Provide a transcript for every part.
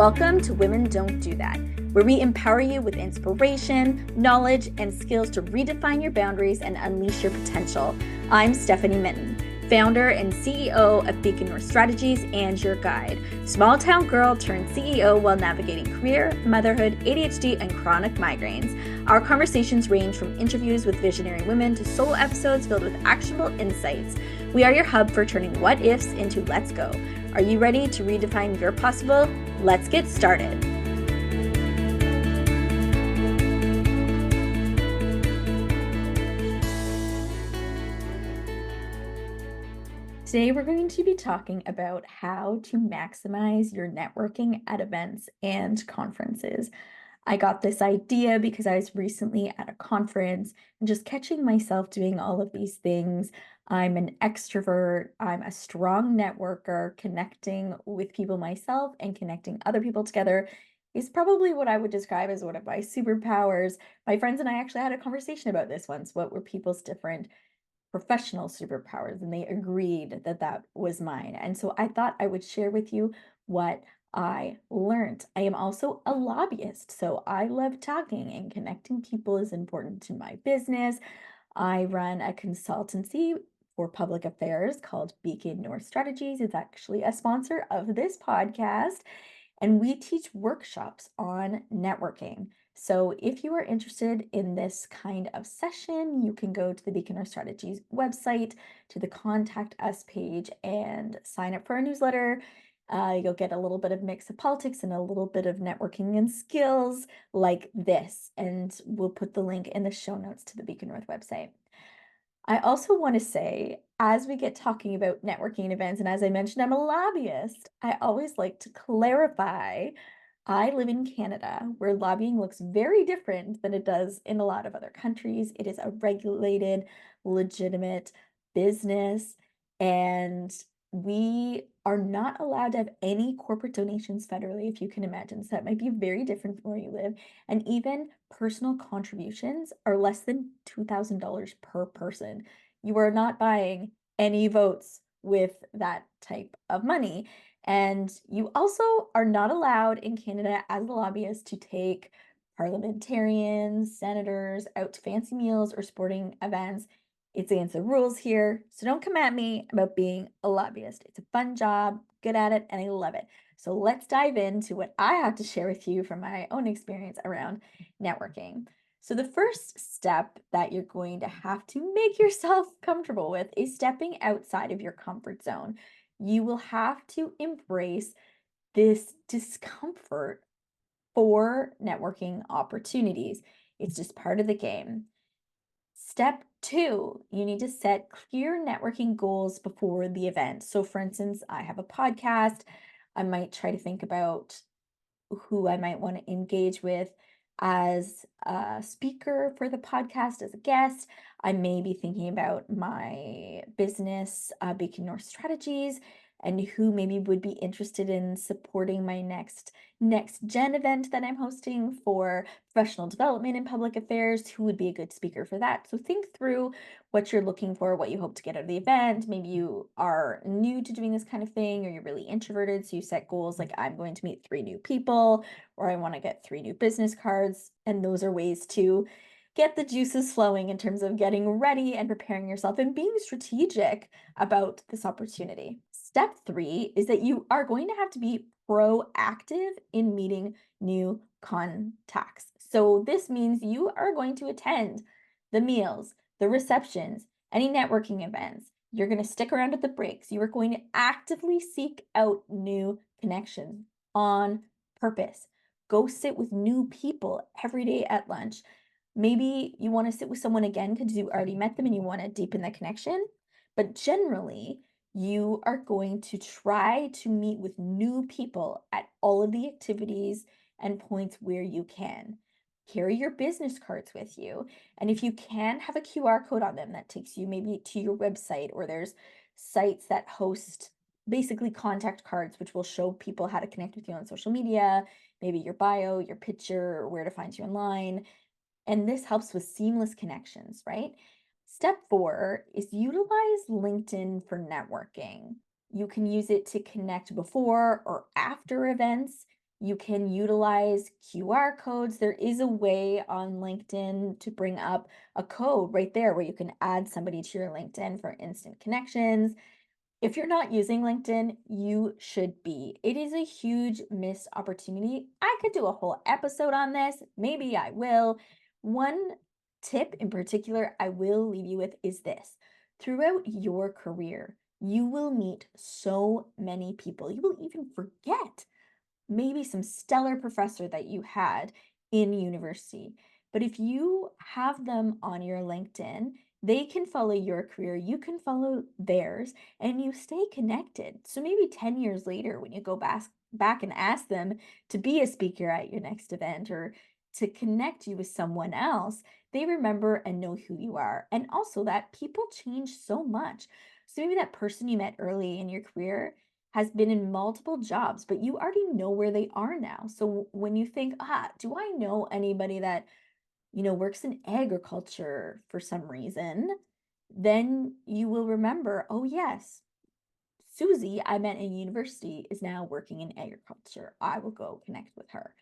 Welcome to Women Don't Do That, where we empower you with inspiration, knowledge, and skills to redefine your boundaries and unleash your potential. I'm Stephanie Minton, founder and CEO of Beacon North Strategies and your guide. Small town girl turned CEO while navigating career, motherhood, ADHD, and chronic migraines. Our conversations range from interviews with visionary women to solo episodes filled with actionable insights. We are your hub for turning what ifs into let's go. Are you ready to redefine your possible? Let's get started. Today, we're going to be talking about how to maximize your networking at events and conferences. I got this idea because I was recently at a conference and just catching myself doing all of these things. I'm an extrovert, I'm a strong networker. Connecting with people myself and connecting other people together is probably what I would describe as one of my superpowers. My friends and I actually had a conversation about this once. What were people's different professional superpowers? And they agreed that that was mine. And so I thought I would share with you what I learned. I am also a lobbyist, so I love talking, and connecting people is important to my business. I run a consultancy for public affairs called Beacon North Strategies. It's actually a sponsor of this podcast, and we teach workshops on networking. So if you are interested in this kind of session, you can go to the Beacon North Strategies website, to the Contact Us page, and sign up for our newsletter. You'll get a little bit of mix of politics and a little bit of networking and skills like this. And we'll put the link in the show notes to the Beacon North website. I also want to say, as we get talking about networking events, and as I mentioned, I'm a lobbyist, I always like to clarify I live in Canada, where lobbying looks very different than it does in a lot of other countries. It is a regulated, legitimate business, and we are not allowed to have any corporate donations federally, if you can imagine. So that might be very different from where you live. And even personal contributions are less than $2,000 per person. You are not buying any votes with that type of money. And you also are not allowed in Canada as a lobbyist to take parliamentarians, senators out to fancy meals or sporting events. It's against the rules here. So don't come at me about being a lobbyist. It's a fun job, good at it, and I love it. So let's dive into what I have to share with you from my own experience around networking. So the first step that you're going to have to make yourself comfortable with is stepping outside of your comfort zone. You will have to embrace this discomfort for networking opportunities. It's just part of the game. Step two, you need to set clear networking goals before the event. So, for instance, I have a podcast. I might try to think about who I might want to engage with as a speaker for the podcast, as a guest. I may be thinking about my business, Beacon North Strategies, and who maybe would be interested in supporting my next gen event that I'm hosting for professional development in public affairs. Who would be a good speaker for that? So think through what you're looking for, what you hope to get out of the event. Maybe you are new to doing this kind of thing, or you're really introverted, so you set goals like I'm going to meet 3 new people, or I want to get 3 new business cards. And those are ways to get the juices flowing in terms of getting ready and preparing yourself and being strategic about this opportunity. Step 3 is that you are going to have to be proactive in meeting new contacts. So this means you are going to attend the meals, the receptions, any networking events. You're going to stick around at the breaks. You are going to actively seek out new connections on purpose. Go sit with new people every day at lunch. Maybe you want to sit with someone again because you already met them and you want to deepen that connection. But generally, you are going to try to meet with new people at all of the activities and points where you can. Carry your business cards with you. And if you can, have a QR code on them that takes you maybe to your website, or there's sites that host basically contact cards, which will show people how to connect with you on social media, maybe your bio, your picture, where to find you online. And this helps with seamless connections, right? Step 4 is utilize LinkedIn for networking. You can use it to connect before or after events. You can utilize QR codes. There is a way on LinkedIn to bring up a code right there where you can add somebody to your LinkedIn for instant connections. If you're not using LinkedIn, you should be. It is a huge missed opportunity. I could do a whole episode on this. Maybe I will. One tip in particular I will leave you with is this. Throughout your career, you will meet so many people. You will even forget maybe some stellar professor that you had in university. But if you have them on your LinkedIn, they can follow your career, you can follow theirs, and you stay connected. So maybe 10 years later, when you go back and ask them to be a speaker at your next event or to connect you with someone else, they remember and know who you are. And also that people change so much. So maybe that person you met early in your career has been in multiple jobs, but you already know where they are now. So when you think, do I know anybody that, works in agriculture for some reason? Then you will remember, oh, yes, Susie, I met in university, is now working in agriculture. I will go connect with her.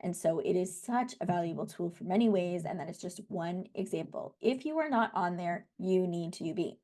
And so it is such a valuable tool for many ways. And that is just one example. If you are not on there, you need to be.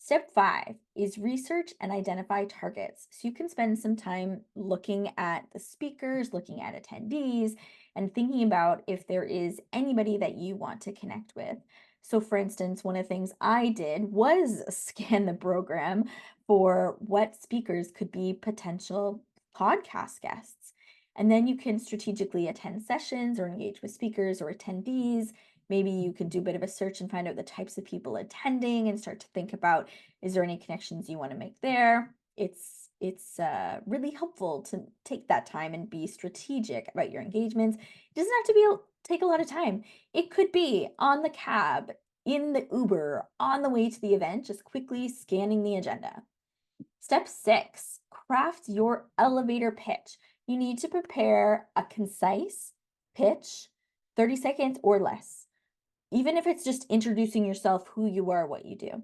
Step 5 is research and identify targets. So you can spend some time looking at the speakers, looking at attendees, and thinking about if there is anybody that you want to connect with. So, for instance, one of the things I did was scan the program for what speakers could be potential podcast guests. And then you can strategically attend sessions or engage with speakers or attendees. Maybe you could do a bit of a search and find out the types of people attending and start to think about, is there any connections you want to make there? It's really helpful to take that time and be strategic about your engagements. It doesn't have to take a lot of time. It could be on the cab, in the Uber, on the way to the event, just quickly scanning the agenda. Step 6, craft your elevator pitch. You need to prepare a concise pitch, 30 seconds or less, even if it's just introducing yourself, who you are, what you do.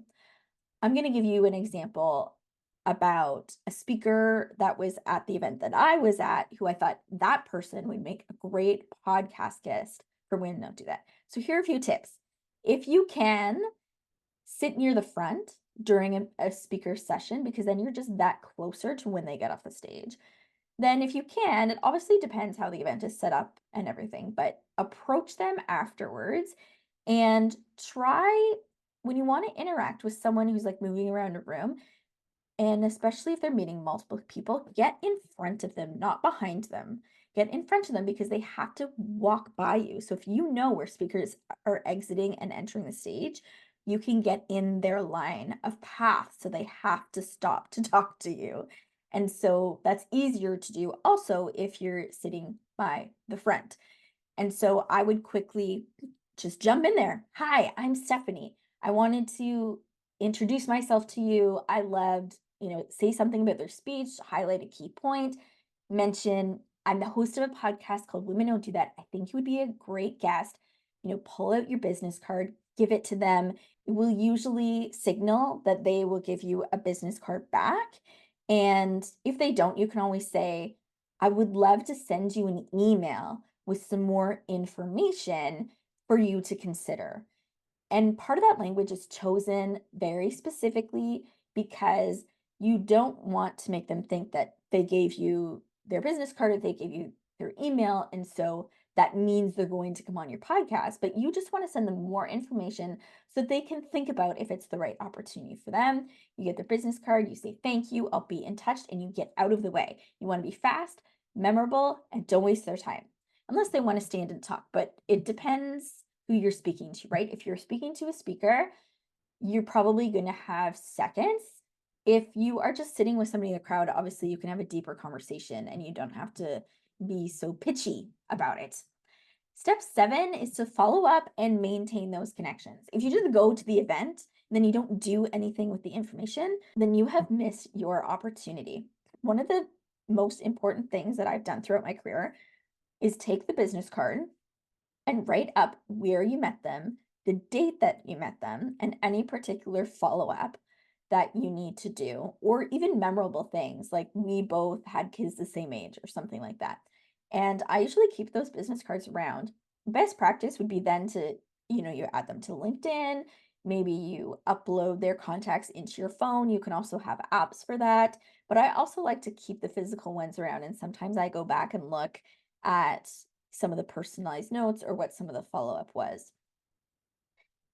I'm going to give you an example about a speaker that was at the event that I was at, who I thought that person would make a great podcast guest for Women Don't Do That. So here are a few tips. If you can, sit near the front during a speaker session, because then you're just that closer to when they get off the stage. Then if you can, it obviously depends how the event is set up and everything, but approach them afterwards and try, when you want to interact with someone who's like moving around a room, and especially if they're meeting multiple people, get in front of them, not behind them. Get in front of them because they have to walk by you. So if you know where speakers are exiting and entering the stage, you can get in their line of path. So they have to stop to talk to you. And so that's easier to do also if you're sitting by the front. And so I would quickly just jump in there. Hi, I'm Stephanie. I wanted to introduce myself to you. I loved, say something about their speech, highlight a key point, mention I'm the host of a podcast called Women Don't Do That. I think you would be a great guest. Pull out your business card, give it to them. It will usually signal that they will give you a business card back. And if they don't, you can always say, I would love to send you an email with some more information for you to consider. And part of that language is chosen very specifically because you don't want to make them think that they gave you their business card or they gave you their email. And so that means they're going to come on your podcast, but you just want to send them more information so that they can think about if it's the right opportunity for them. You get their business card, you say, thank you, I'll be in touch, and you get out of the way. You want to be fast, memorable, and don't waste their time unless they want to stand and talk, but it depends who you're speaking to, right? If you're speaking to a speaker, you're probably going to have seconds. If you are just sitting with somebody in the crowd, obviously you can have a deeper conversation and you don't have to be so pitchy about it. Step 7 is to follow up and maintain those connections. If you just go to the event and then you don't do anything with the information, then you have missed your opportunity. One of the most important things that I've done throughout my career is take the business card and write up where you met them, the date that you met them, and any particular follow up that you need to do, or even memorable things like we both had kids the same age or something like that. And I usually keep those business cards around. Best practice would be then to, you add them to LinkedIn. Maybe you upload their contacts into your phone. You can also have apps for that. But I also like to keep the physical ones around. And sometimes I go back and look at some of the personalized notes or what some of the follow up was.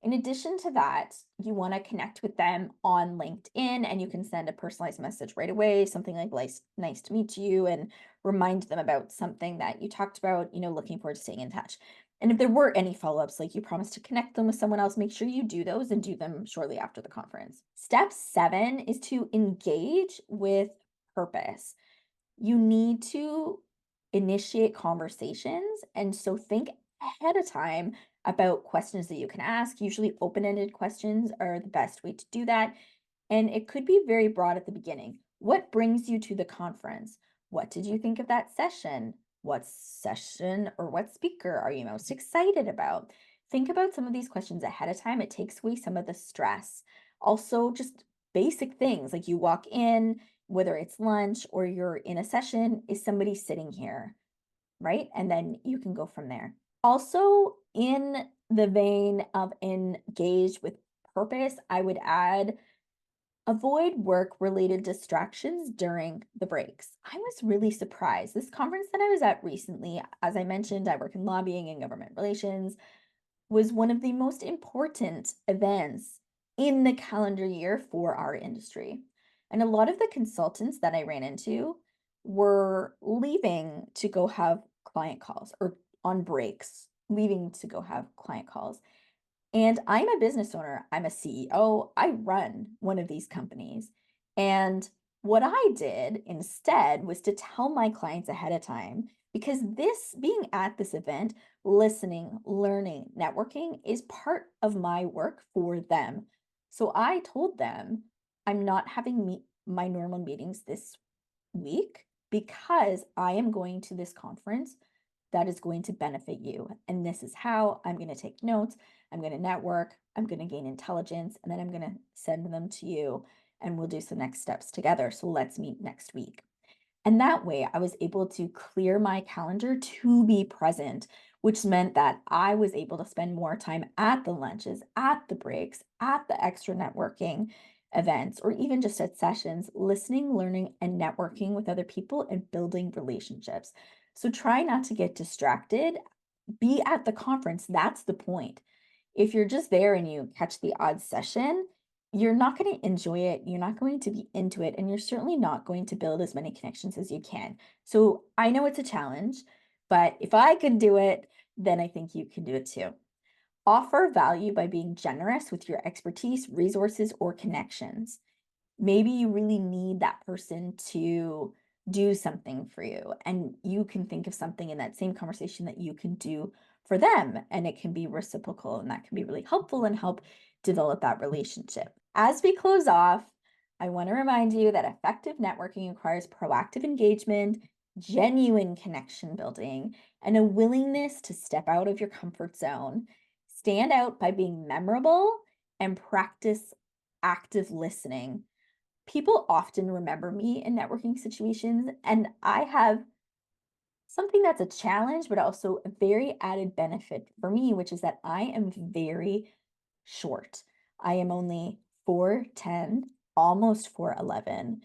In addition to that, you want to connect with them on LinkedIn and you can send a personalized message right away, something like nice to meet you, and remind them about something that you talked about, looking forward to staying in touch. And if there were any follow-ups, like you promised to connect them with someone else, make sure you do those and do them shortly after the conference. Step 7 is to engage with purpose. You need to initiate conversations. And so think ahead of time about questions that you can ask. Usually, open ended questions are the best way to do that. And it could be very broad at the beginning. What brings you to the conference? What did you think of that session? What session or what speaker are you most excited about? Think about some of these questions ahead of time. It takes away some of the stress. Also, just basic things like you walk in, whether it's lunch or you're in a session, is somebody sitting here, right? And then you can go from there. Also, in the vein of engage with purpose, I would add avoid work related distractions during the breaks. I was really surprised. This conference that I was at recently, as I mentioned, I work in lobbying and government relations, was one of the most important events in the calendar year for our industry. And a lot of the consultants that I ran into were leaving to go have client calls or on breaks, leaving to go have client calls. And I'm a business owner, I'm a CEO, I run one of these companies. And what I did instead was to tell my clients ahead of time because this being at this event, listening, learning, networking is part of my work for them. So I told them I'm not having my normal meetings this week because I am going to this conference that is going to benefit you. And this is how I'm going to take notes, I'm going to network, I'm going to gain intelligence, and then I'm going to send them to you and we'll do some next steps together. So let's meet next week. And that way, I was able to clear my calendar to be present, which meant that I was able to spend more time at the lunches, at the breaks, at the extra networking events, or even just at sessions, listening, learning, and networking with other people and building relationships. So try not to get distracted. Be at the conference. That's the point. If you're just there and you catch the odd session, you're not going to enjoy it. You're not going to be into it. And you're certainly not going to build as many connections as you can. So I know it's a challenge, but if I can do it, then I think you can do it too. Offer value by being generous with your expertise, resources, or connections. Maybe you really need that person to do something for you, and you can think of something in that same conversation that you can do for them, and it can be reciprocal, and that can be really helpful and help develop that relationship. As we close off, I want to remind you that effective networking requires proactive engagement, genuine connection building, and a willingness to step out of your comfort zone. Stand out by being memorable and practice active listening. People often remember me in networking situations, and I have something that's a challenge, but also a very added benefit for me, which is that I am very short. I am only 4'10", almost 4'11".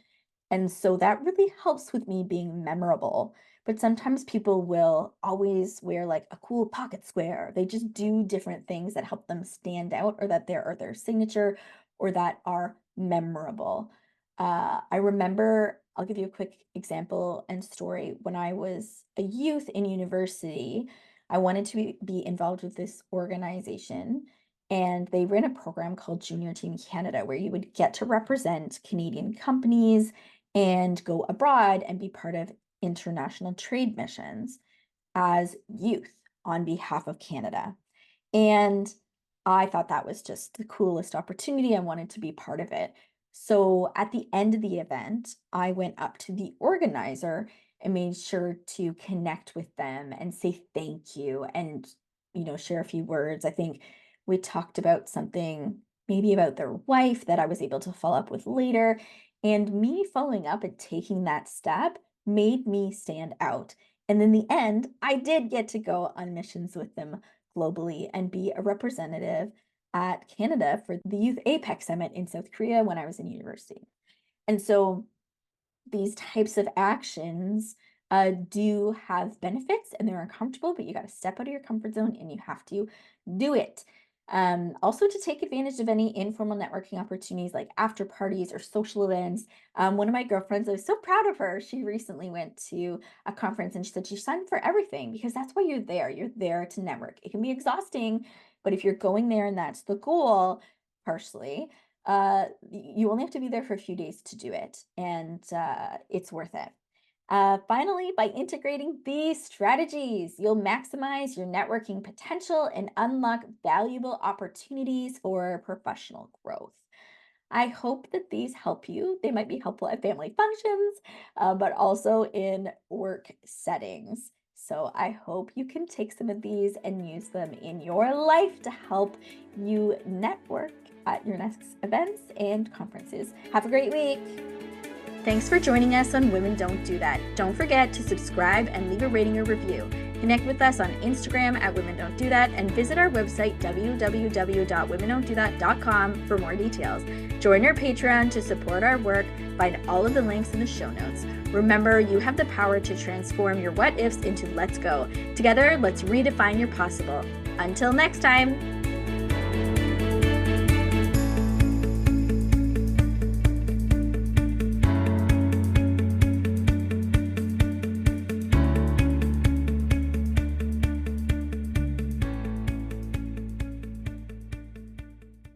And so that really helps with me being memorable. But sometimes people will always wear like a cool pocket square. They just do different things that help them stand out or that are their signature or that are memorable. I remember, I'll give you a quick example and story. When I was a youth in university, I wanted to be involved with this organization, and they ran a program called Junior Team Canada, where you would get to represent Canadian companies and go abroad and be part of international trade missions as youth on behalf of Canada. And I thought that was just the coolest opportunity. I wanted to be part of it. So at the end of the event, I went up to the organizer and made sure to connect with them and say thank you and, share a few words. I think we talked about something maybe about their wife that I was able to follow up with later. And me following up and taking that step made me stand out. And in the end, I did get to go on missions with them globally and be a representative at Canada for the Youth APEC Summit in South Korea when I was in university. And so these types of actions do have benefits and they're uncomfortable, but you got to step out of your comfort zone and you have to do it. Also, to take advantage of any informal networking opportunities like after parties or social events. One of my girlfriends, I was so proud of her. She recently went to a conference and she said she signed for everything because that's why you're there. You're there to network. It can be exhausting, but if you're going there and that's the goal, partially, you only have to be there for a few days to do it, and it's worth it. Finally, by integrating these strategies, you'll maximize your networking potential and unlock valuable opportunities for professional growth. I hope that these help you. They might be helpful at family functions, but also in work settings. So I hope you can take some of these and use them in your life to help you network at your next events and conferences. Have a great week. Thanks for joining us on Women Don't Do That. Don't forget to subscribe and leave a rating or review. Connect with us on Instagram at Women Don't Do That and visit our website www.womendon'tdothat.com for more details. Join our Patreon to support our work. Find all of the links in the show notes. Remember, you have the power to transform your what ifs into let's go. Together, let's redefine your possible. Until next time.